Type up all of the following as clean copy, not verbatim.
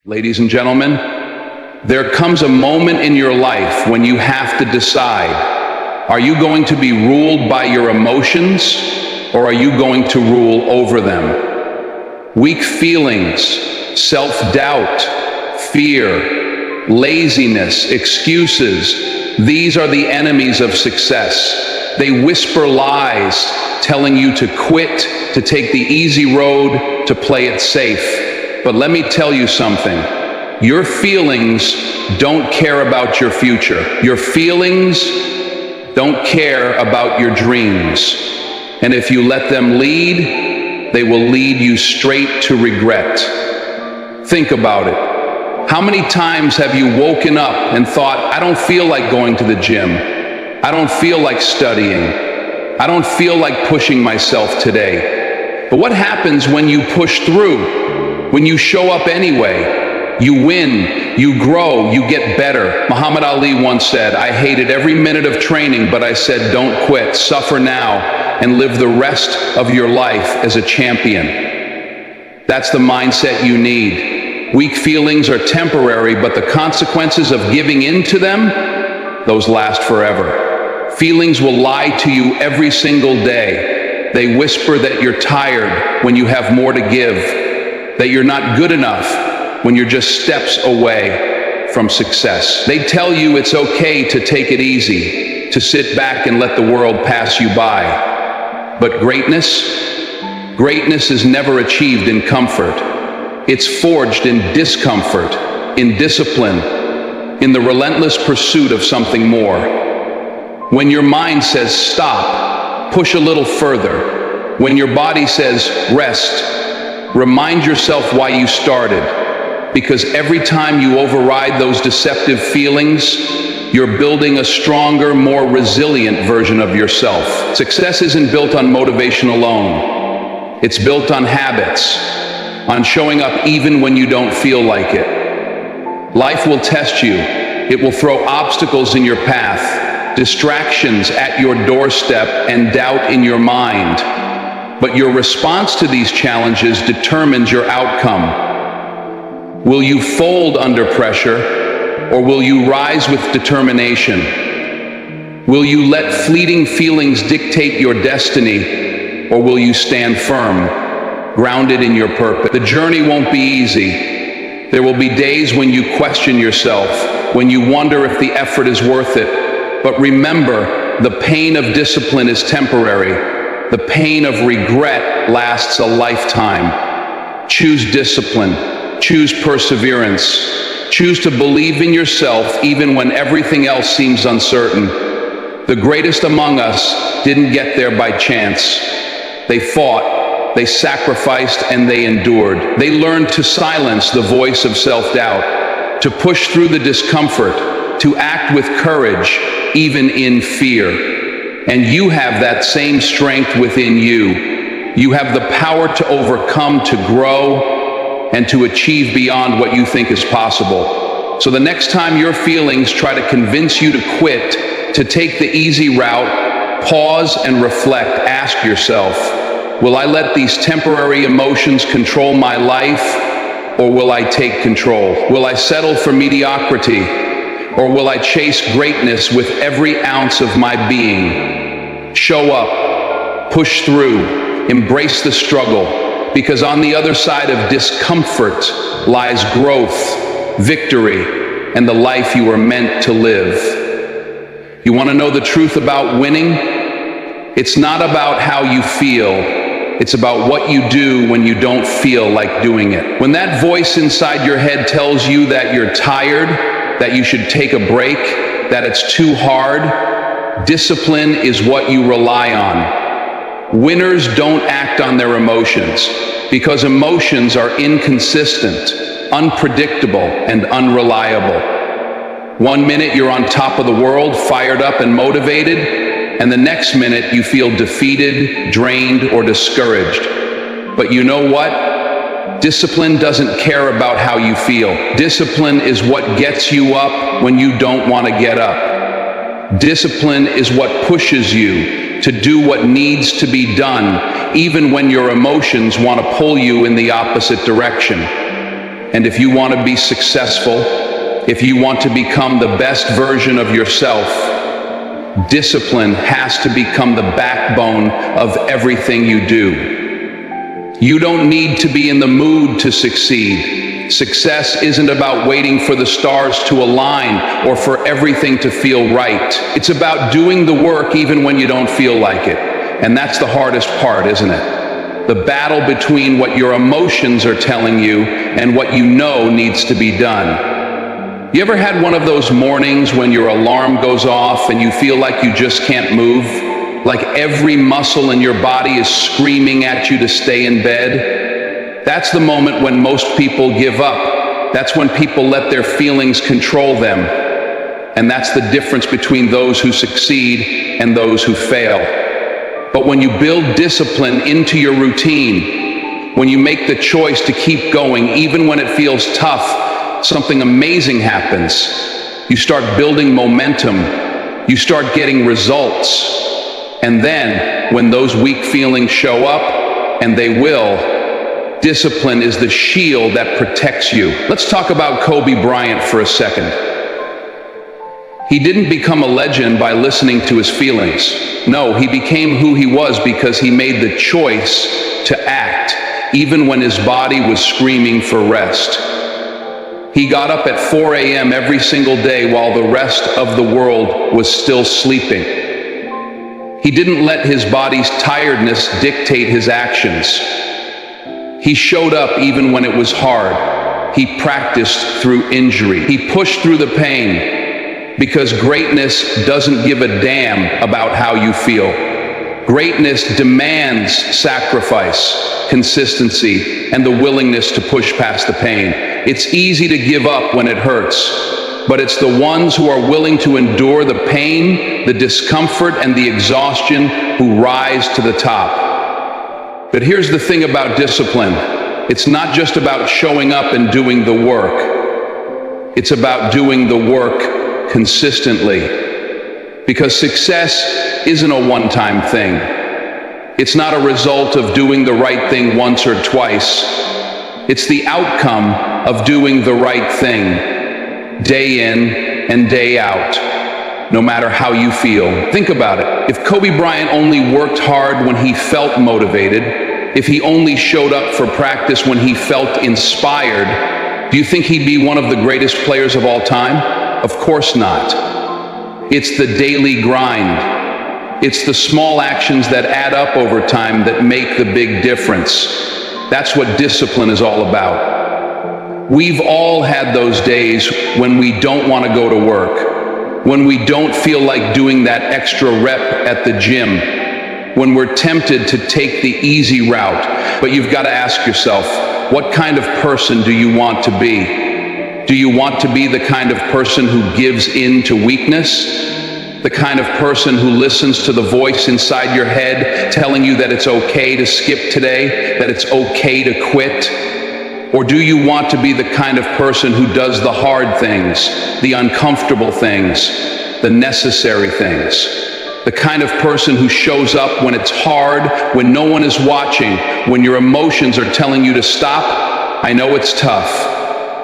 Ladies and gentlemen, there comes a moment in your life when you have to decide, are you going to be ruled by your emotions or are you going to rule over them? Weak feelings, self-doubt, fear, laziness, excuses, these are the enemies of success. They whisper lies, telling you to quit, to take the easy road, to play it safe. But let me tell you something. Your feelings don't care about your future. Your feelings don't care about your dreams. And if you let them lead, they will lead you straight to regret. Think about it. How many times have you woken up and thought, I don't feel like going to the gym. I don't feel like studying. I don't feel like pushing myself today. But what happens when you push through? When you show up anyway? You win, you grow, you get better. Muhammad Ali once said, I hated every minute of training, but I said, don't quit, suffer now, and live the rest of your life as a champion. That's the mindset you need. Weak feelings are temporary, but the consequences of giving in to them, those last forever. Feelings will lie to you every single day. They whisper that you're tired when you have more to give, that you're not good enough when you're just steps away from success. They tell you it's okay to take it easy, to sit back and let the world pass you by. But greatness is never achieved in comfort. It's forged in discomfort, in discipline, in the relentless pursuit of something more. When your mind says stop, push a little further. When your body says rest, remind yourself why you started, because every time you override those deceptive feelings, you're building a stronger, more resilient version of yourself. Success isn't built on motivation alone. It's built on habits, on showing up even when you don't feel like it. Life will test you. It will throw obstacles in your path, distractions at your doorstep, and doubt in your mind. But your response to these challenges determines your outcome. Will you fold under pressure, or will you rise with determination? Will you let fleeting feelings dictate your destiny, or will you stand firm, grounded in your purpose? The journey won't be easy. There will be days when you question yourself, when you wonder if the effort is worth it. But remember, the pain of discipline is temporary. The pain of regret lasts a lifetime. Choose discipline, choose perseverance, choose to believe in yourself even when everything else seems uncertain. The greatest among us didn't get there by chance. They fought, they sacrificed, and they endured. They learned to silence the voice of self-doubt, to push through the discomfort, to act with courage, even in fear. And you have that same strength within you. You have the power to overcome, to grow, and to achieve beyond what you think is possible. So the next time your feelings try to convince you to quit, to take the easy route, pause and reflect. Ask yourself, will I let these temporary emotions control my life, or will I take control? Will I settle for mediocrity, or will I chase greatness with every ounce of my being? Show up, push through, embrace the struggle, because on the other side of discomfort lies growth, victory, and the life you were meant to live. You want to know the truth about winning? It's not about how you feel. It's about what you do when you don't feel like doing it. When that voice inside your head tells you that you're tired, that you should take a break, that it's too hard, discipline is what you rely on. Winners don't act on their emotions because emotions are inconsistent, unpredictable, and unreliable. One minute you're on top of the world, fired up and motivated, and the next minute you feel defeated, drained, or discouraged. But you know what? Discipline doesn't care about how you feel. Discipline is what gets you up when you don't want to get up. Discipline is what pushes you to do what needs to be done, even when your emotions want to pull you in the opposite direction. And if you want to be successful, if you want to become the best version of yourself, discipline has to become the backbone of everything you do. You don't need to be in the mood to succeed. Success isn't about waiting for the stars to align or for everything to feel right. It's about doing the work even when you don't feel like it. And that's the hardest part, isn't it? The battle between what your emotions are telling you and what you know needs to be done. You ever had one of those mornings when your alarm goes off and you feel like you just can't move? Like every muscle in your body is screaming at you to stay in bed? That's the moment when most people give up. That's when people let their feelings control them. And that's the difference between those who succeed and those who fail. But when you build discipline into your routine, when you make the choice to keep going even when it feels tough, something amazing happens. You start building momentum. You start getting results. And then, when those weak feelings show up, and they will, discipline is the shield that protects you. Let's talk about Kobe Bryant for a second. He didn't become a legend by listening to his feelings. No, he became who he was because he made the choice to act, even when his body was screaming for rest. He got up at 4 a.m. every single day while the rest of the world was still sleeping. He didn't let his body's tiredness dictate his actions. He showed up even when it was hard. He practiced through injury. He pushed through the pain because greatness doesn't give a damn about how you feel. Greatness demands sacrifice, consistency, and the willingness to push past the pain. It's easy to give up when it hurts, but it's the ones who are willing to endure the pain, the discomfort, and the exhaustion who rise to the top. But here's the thing about discipline. It's not just about showing up and doing the work. It's about doing the work consistently. Because success isn't a one-time thing. It's not a result of doing the right thing once or twice. It's the outcome of doing the right thing, day in and day out, no matter how you feel. Think about it. If Kobe Bryant only worked hard when he felt motivated, if he only showed up for practice when he felt inspired, do you think he'd be one of the greatest players of all time? Of course not. It's the daily grind. It's the small actions that add up over time that make the big difference. That's what discipline is all about. We've all had those days when we don't want to go to work, when we don't feel like doing that extra rep at the gym, when we're tempted to take the easy route. But you've got to ask yourself, what kind of person do you want to be? Do you want to be the kind of person who gives in to weakness? The kind of person who listens to the voice inside your head telling you that it's okay to skip today, that it's okay to quit? Or do you want to be the kind of person who does the hard things, the uncomfortable things, the necessary things? The kind of person who shows up when it's hard, when no one is watching, when your emotions are telling you to stop? I know it's tough.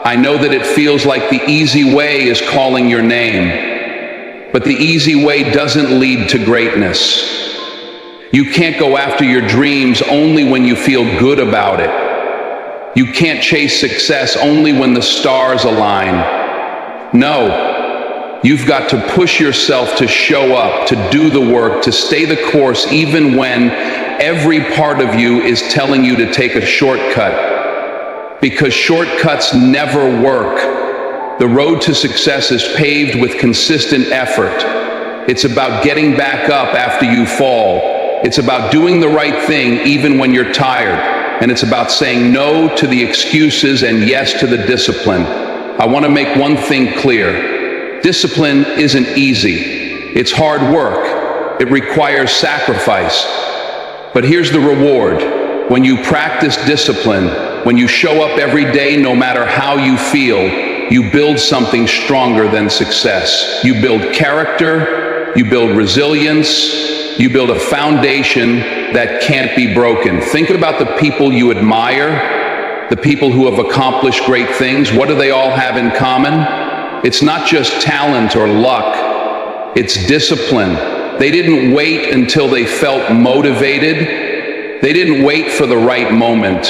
I know that it feels like the easy way is calling your name, but the easy way doesn't lead to greatness. You can't go after your dreams only when you feel good about it. You can't chase success only when the stars align. No, you've got to push yourself to show up, to do the work, to stay the course, even when every part of you is telling you to take a shortcut. Because shortcuts never work. The road to success is paved with consistent effort. It's about getting back up after you fall. It's about doing the right thing even when you're tired. And it's about saying no to the excuses and yes to the discipline. I want to make one thing clear. Discipline isn't easy. It's hard work. It requires sacrifice. But here's the reward. When you practice discipline, when you show up every day, no matter how you feel, you build something stronger than success. You build character, you build resilience, you build a foundation that can't be broken. Think about the people you admire, The people who have accomplished great things, what do they all have in common? It's not just talent or luck, it's discipline. They didn't wait until they felt motivated. They didn't wait for the right moment.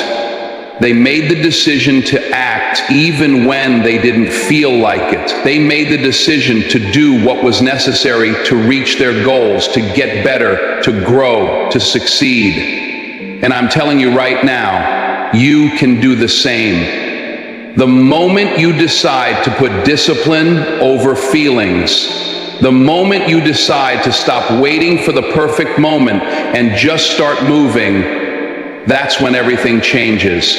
They made the decision to act even when they didn't feel like it. They made the decision to do what was necessary to reach their goals, to get better, to grow, to succeed. And I'm telling you right now, you can do the same. The moment you decide to put discipline over feelings, the moment you decide to stop waiting for the perfect moment and just start moving, that's when everything changes.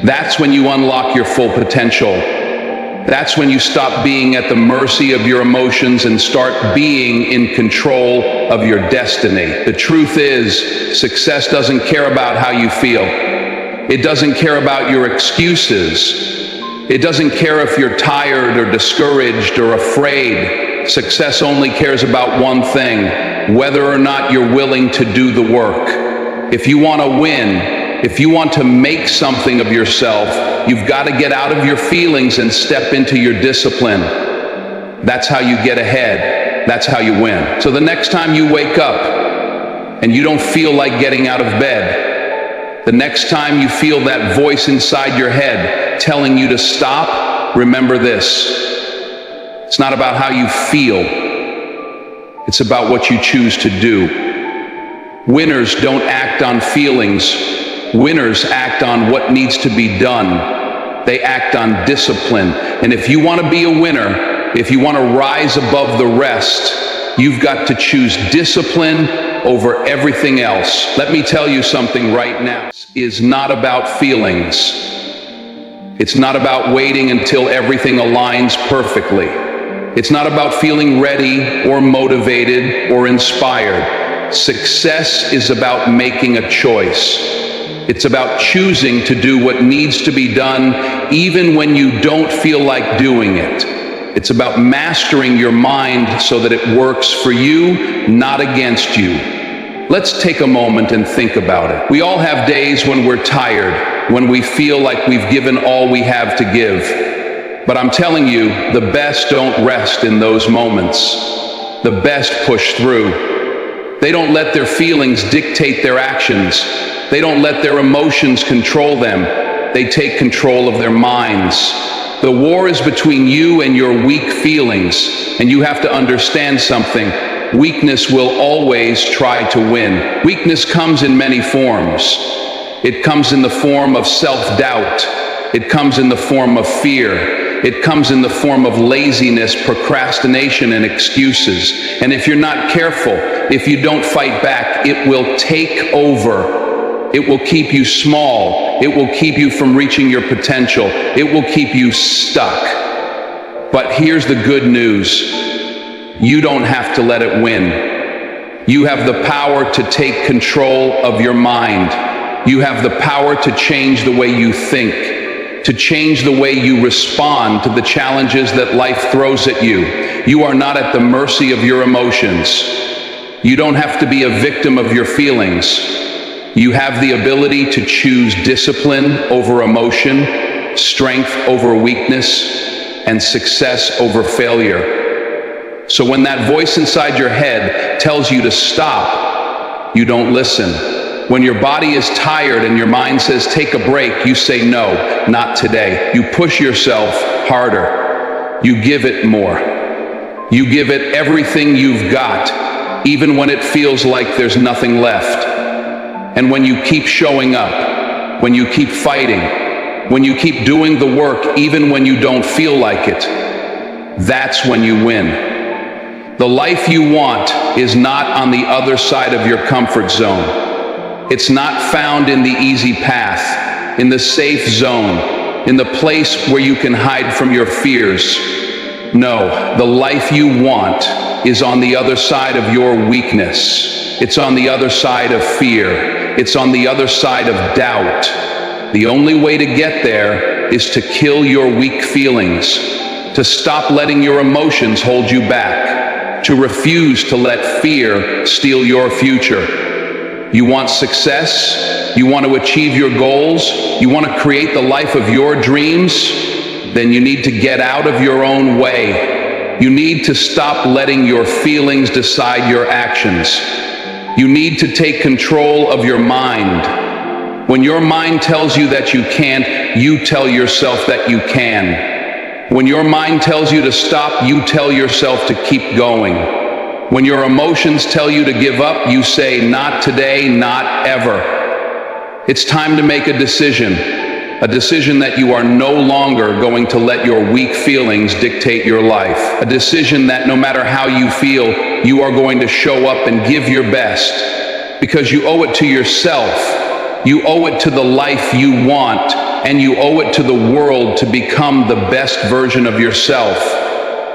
That's when you unlock your full potential. That's when you stop being at the mercy of your emotions and start being in control of your destiny. The truth is, success doesn't care about how you feel. It doesn't care about your excuses. It doesn't care if you're tired or discouraged or afraid. Success only cares about one thing: whether or not you're willing to do the work. If you want to win, if you want to make something of yourself, you've got to get out of your feelings and step into your discipline. That's how you get ahead. That's how you win. So the next time you wake up and you don't feel like getting out of bed, the next time you feel that voice inside your head telling you to stop, remember this: it's not about how you feel. It's about what you choose to do. Winners don't act on feelings. Winners act on what needs to be done. They act on discipline. And if you want to be a winner, if you want to rise above the rest, you've got to choose discipline over everything else. Let me tell you something right now. It is not about feelings. It's not about waiting until everything aligns perfectly. It's not about feeling ready or motivated or inspired. Success is about making a choice. It's about choosing to do what needs to be done even when you don't feel like doing it. It's about mastering your mind so that it works for you, not against you. Let's take a moment and think about it. We all have days when we're tired, when we feel like we've given all we have to give. But I'm telling you, the best don't rest in those moments. The best push through. They don't let their feelings dictate their actions. They don't let their emotions control them. They take control of their minds. The war is between you and your weak feelings, and you have to understand something. Weakness will always try to win. Weakness comes in many forms. It comes in the form of self-doubt. It comes in the form of fear. It comes in the form of laziness, procrastination, and excuses. And if you're not careful, if you don't fight back, it will take over. It will keep you small. It will keep you from reaching your potential. It will keep you stuck. But here's the good news. You don't have to let it win. You have the power to take control of your mind. You have the power to change the way you think, to change the way you respond to the challenges that life throws at you. You are not at the mercy of your emotions. You don't have to be a victim of your feelings. You have the ability to choose discipline over emotion, strength over weakness, and success over failure. So when that voice inside your head tells you to stop, you don't listen. When your body is tired and your mind says take a break, you say no, not today. You push yourself harder. You give it more. You give it everything you've got, even when it feels like there's nothing left. And when you keep showing up, when you keep fighting, when you keep doing the work even when you don't feel like it, that's when you win. The life you want is not on the other side of your comfort zone. It's not found in the easy path, in the safe zone, in the place where you can hide from your fears. No, the life you want is on the other side of your weakness. It's on the other side of fear. It's on the other side of doubt. The only way to get there is to kill your weak feelings, to stop letting your emotions hold you back, to refuse to let fear steal your future. You want success? You want to achieve your goals? You want to create the life of your dreams? Then you need to get out of your own way. You need to stop letting your feelings decide your actions. You need to take control of your mind. When your mind tells you that you can't, you tell yourself that you can. When your mind tells you to stop, you tell yourself to keep going. When your emotions tell you to give up, you say, not today, not ever. It's time to make a decision that you are no longer going to let your weak feelings dictate your life. A decision that no matter how you feel, you are going to show up and give your best, because you owe it to yourself. You owe it to the life you want, and you owe it to the world to become the best version of yourself.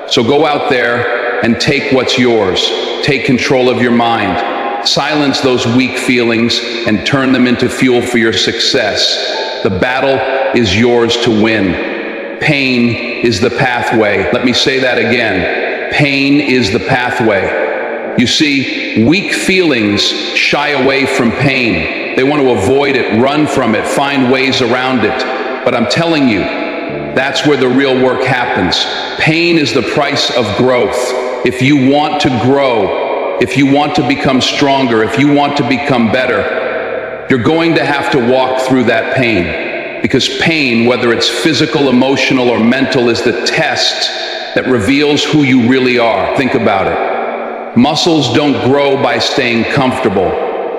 So go out there and take what's yours. Take control of your mind. Silence those weak feelings and turn them into fuel for your success. The battle is yours to win. Pain is the pathway. Let me say that again. Pain is the pathway. You see, weak feelings shy away from pain. They want to avoid it, run from it, find ways around it. But I'm telling you, that's where the real work happens. Pain is the price of growth. If you want to grow, if you want to become stronger, if you want to become better, you're going to have to walk through that pain. Because pain, whether it's physical, emotional, or mental, is the test that reveals who you really are. Think about it. Muscles don't grow by staying comfortable.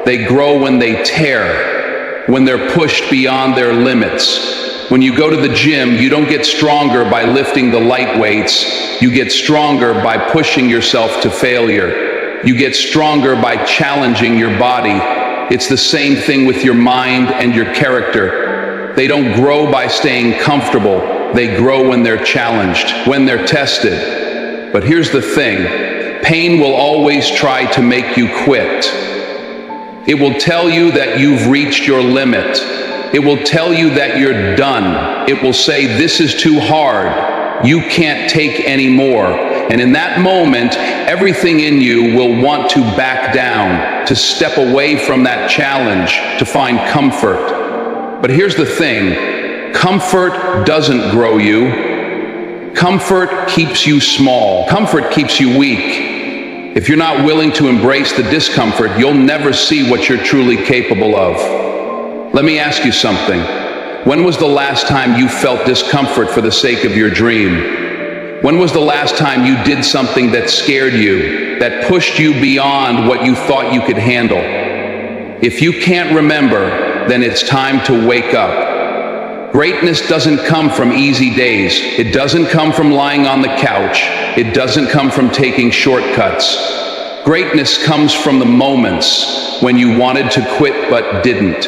They grow when they tear, when they're pushed beyond their limits. When you go to the gym, you don't get stronger by lifting the light weights. You get stronger by pushing yourself to failure. You get stronger by challenging your body. It's the same thing with your mind and your character. They don't grow by staying comfortable. They grow when they're challenged, when they're tested. But here's the thing. Pain will always try to make you quit. It will tell you that you've reached your limit. It will tell you that you're done. It will say, this is too hard. You can't take any more. And in that moment, everything in you will want to back down, to step away from that challenge, to find comfort. But here's the thing. Comfort doesn't grow you. Comfort keeps you small. Comfort keeps you weak. If you're not willing to embrace the discomfort, you'll never see what you're truly capable of. Let me ask you something. When was the last time you felt discomfort for the sake of your dream? When was the last time you did something that scared you, that pushed you beyond what you thought you could handle? If you can't remember, then it's time to wake up. Greatness doesn't come from easy days. It doesn't come from lying on the couch. It doesn't come from taking shortcuts. Greatness comes from the moments when you wanted to quit but didn't.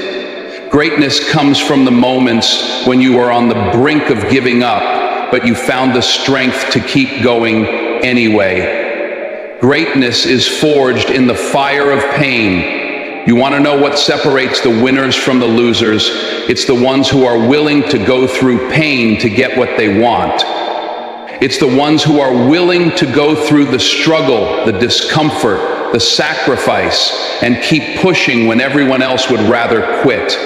Greatness comes from the moments when you were on the brink of giving up, but you found the strength to keep going anyway. Greatness is forged in the fire of pain. You want to know what separates the winners from the losers? It's the ones who are willing to go through pain to get what they want. It's the ones who are willing to go through the struggle, the discomfort, the sacrifice, and keep pushing when everyone else would rather quit.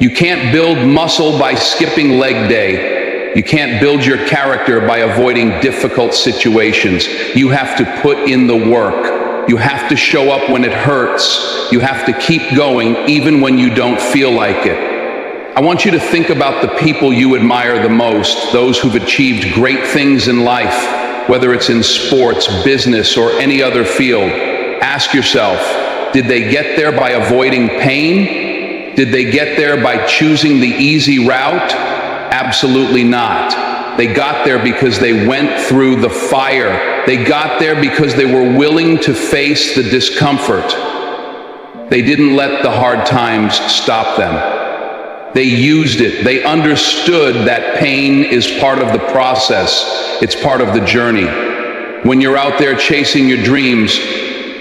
You can't build muscle by skipping leg day. You can't build your character by avoiding difficult situations. You have to put in the work. You have to show up when it hurts. You have to keep going even when you don't feel like it. I want you to think about the people you admire the most, those who've achieved great things in life, whether it's in sports, business, or any other field. Ask yourself, did they get there by avoiding pain? Did they get there by choosing the easy route? Absolutely not. They got there because they went through the fire. They got there because they were willing to face the discomfort. They didn't let the hard times stop them. They used it. They understood that pain is part of the process. It's part of the journey. When you're out there chasing your dreams,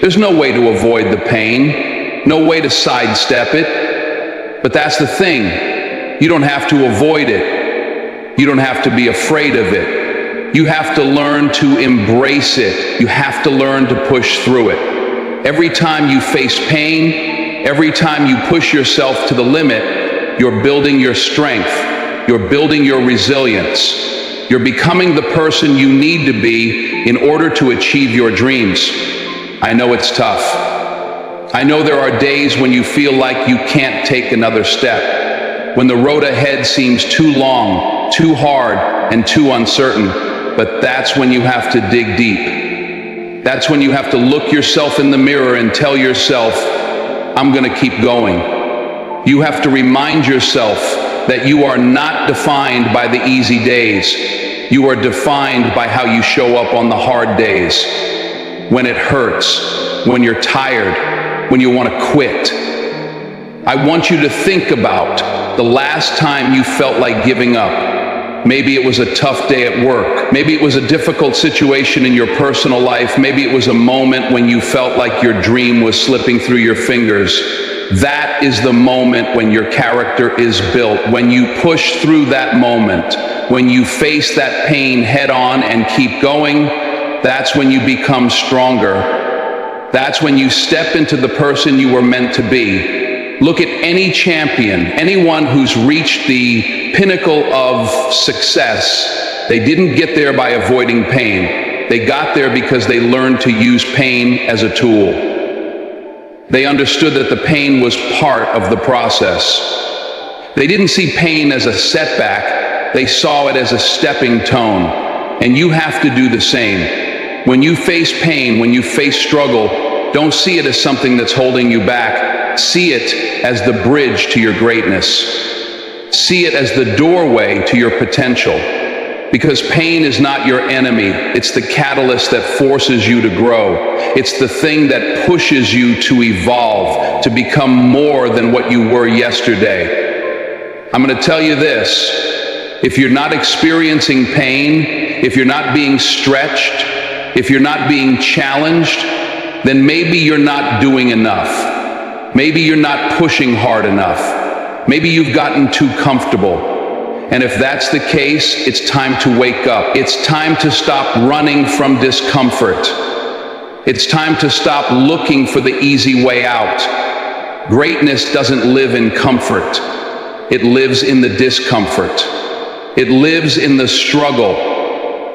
there's no way to avoid the pain, no way to sidestep it. But that's the thing. You don't have to avoid it. You don't have to be afraid of it. You have to learn to embrace it. You have to learn to push through it. Every time you face pain, Every time you push yourself to the limit, you're building your strength. You're building your resilience. You're becoming the person you need to be in order to achieve your dreams. I know it's tough. I know there are days when you feel like you can't take another step, when the road ahead seems too long, too hard, and too uncertain. But that's when you have to dig deep. That's when you have to look yourself in the mirror and tell yourself, I'm going to keep going. You have to remind yourself that you are not defined by the easy days. You are defined by how you show up on the hard days, when it hurts, when you're tired, when you want to quit. I want you to think about the last time you felt like giving up. Maybe it was a tough day at work. Maybe it was a difficult situation in your personal life. Maybe it was a moment when you felt like your dream was slipping through your fingers. That is the moment when your character is built. When you push through that moment, when you face that pain head on and keep going, that's when you become stronger. That's when you step into the person you were meant to be. Look at any champion, anyone who's reached the pinnacle of success. They didn't get there by avoiding pain. They got there because they learned to use pain as a tool. They understood that the pain was part of the process. They didn't see pain as a setback. They saw it as a stepping stone. And you have to do the same. When you face pain, when you face struggle, don't see it as something that's holding you back. See it as the bridge to your greatness. See it as the doorway to your potential. Because pain is not your enemy. It's the catalyst that forces you to grow. It's the thing that pushes you to evolve, to become more than what you were yesterday. I'm going to tell you this. If you're not experiencing pain, if you're not being stretched, if you're not being challenged, then maybe you're not doing enough. Maybe you're not pushing hard enough. Maybe you've gotten too comfortable. And if that's the case, it's time to wake up. It's time to stop running from discomfort. It's time to stop looking for the easy way out. Greatness doesn't live in comfort. It lives in the discomfort. It lives in the struggle.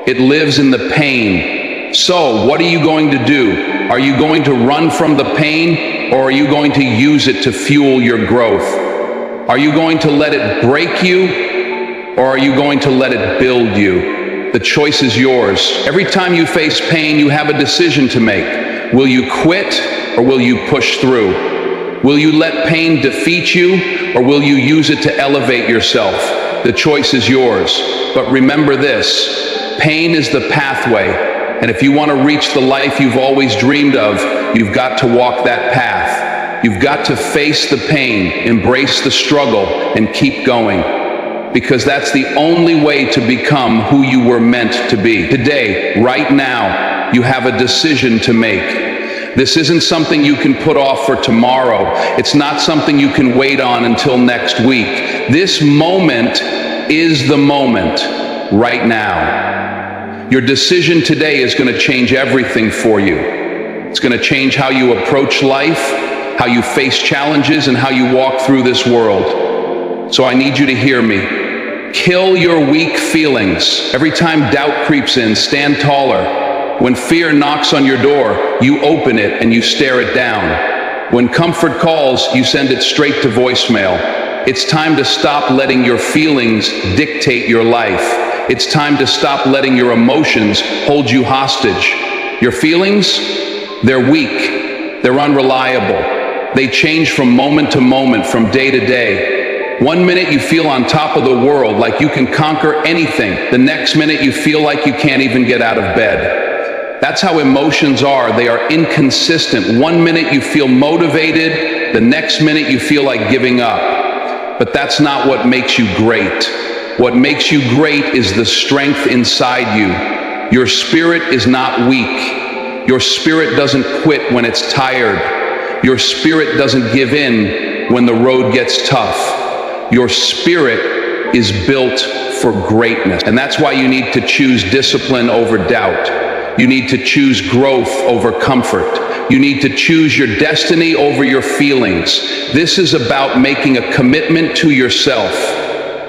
It lives in the pain. So, what are you going to do? Are you going to run from the pain, or are you going to use it to fuel your growth? Are you going to let it break you, or are you going to let it build you? The choice is yours. Every time you face pain, you have a decision to make. Will you quit, or will you push through? Will you let pain defeat you, or will you use it to elevate yourself? The choice is yours. But remember this, pain is the pathway. And if you want to reach the life you've always dreamed of, you've got to walk that path. You've got to face the pain, embrace the struggle, and keep going. Because that's the only way to become who you were meant to be. Today, right now, you have a decision to make. This isn't something you can put off for tomorrow. It's not something you can wait on until next week. This moment is the moment right now. Your decision today is going to change everything for you. It's going to change how you approach life, how you face challenges, and how you walk through this world. So I need you to hear me. Kill your weak feelings. Every time doubt creeps in, stand taller. When fear knocks on your door, you open it and you stare it down. When comfort calls, you send it straight to voicemail. It's time to stop letting your feelings dictate your life. It's time to stop letting your emotions hold you hostage. Your feelings, they're weak. They're unreliable. They change from moment to moment, from day to day. One minute you feel on top of the world, like you can conquer anything. The next minute you feel like you can't even get out of bed. That's how emotions are. They are inconsistent. One minute you feel motivated, the next minute you feel like giving up. But that's not what makes you great. What makes you great is the strength inside you. Your spirit is not weak. Your spirit doesn't quit when it's tired. Your spirit doesn't give in when the road gets tough. Your spirit is built for greatness. And that's why you need to choose discipline over doubt. You need to choose growth over comfort. You need to choose your destiny over your feelings. This is about making a commitment to yourself.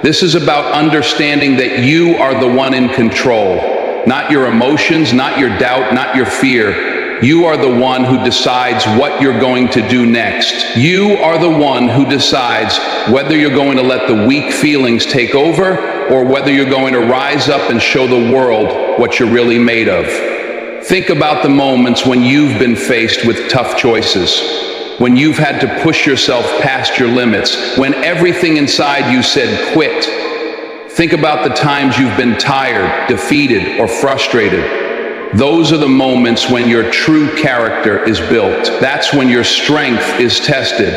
This is about understanding that you are the one in control, not your emotions, not your doubt, not your fear. You are the one who decides what you're going to do next. You are the one who decides whether you're going to let the weak feelings take over or whether you're going to rise up and show the world what you're really made of. Think about the moments when you've been faced with tough choices, when you've had to push yourself past your limits, when everything inside you said quit. Think about the times you've been tired, defeated, or frustrated. Those are the moments when your true character is built. That's when your strength is tested.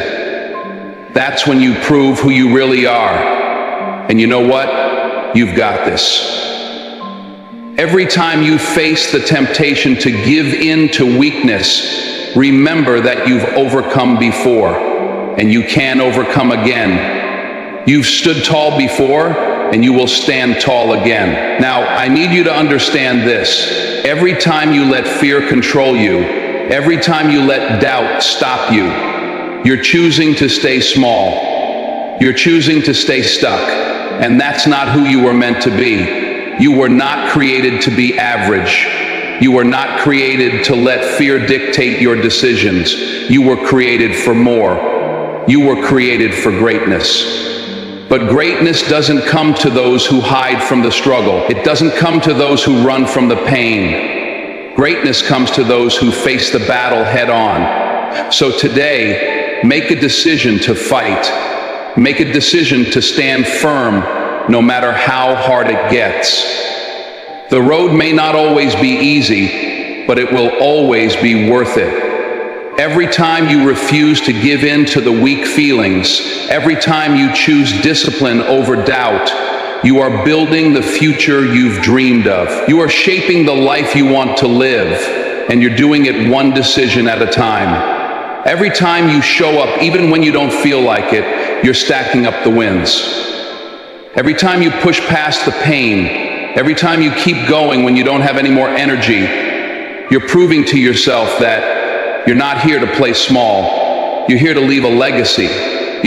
That's when you prove who you really are. And you know what? You've got this. Every time you face the temptation to give in to weakness, remember that you've overcome before, and you can overcome again. You've stood tall before, and you will stand tall again. Now, I need you to understand this. Every time you let fear control you, every time you let doubt stop you, you're choosing to stay small. You're choosing to stay stuck, and that's not who you were meant to be. You were not created to be average. You were not created to let fear dictate your decisions. You were created for more. You were created for greatness. But greatness doesn't come to those who hide from the struggle. It doesn't come to those who run from the pain. Greatness comes to those who face the battle head on. So today, make a decision to fight. Make a decision to stand firm no matter how hard it gets. The road may not always be easy, but it will always be worth it. Every time you refuse to give in to the weak feelings, every time you choose discipline over doubt, you are building the future you've dreamed of. You are shaping the life you want to live, and you're doing it one decision at a time. Every time you show up, even when you don't feel like it, you're stacking up the wins. Every time you push past the pain, every time you keep going when you don't have any more energy, you're proving to yourself that you're not here to play small. You're here to leave a legacy.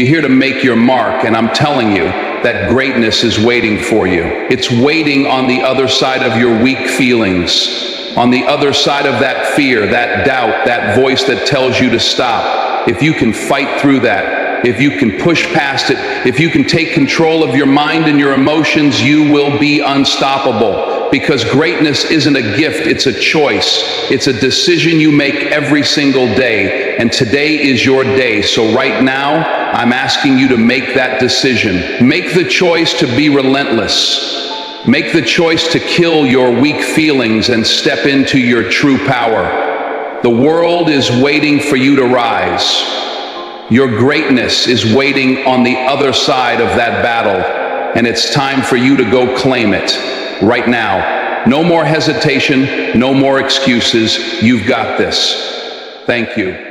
You're here to make your mark, and I'm telling you that greatness is waiting for you. It's waiting on the other side of your weak feelings, on the other side of that fear, that doubt, that voice that tells you to stop. If you can fight through that, if you can push past it, if you can take control of your mind and your emotions, you will be unstoppable. Because greatness isn't a gift, it's a choice. It's a decision you make every single day. And today is your day. So right now, I'm asking you to make that decision. Make the choice to be relentless. Make the choice to kill your weak feelings and step into your true power. The world is waiting for you to rise. Your greatness is waiting on the other side of that battle, and it's time for you to go claim it right now. No more hesitation, no more excuses. You've got this. Thank you.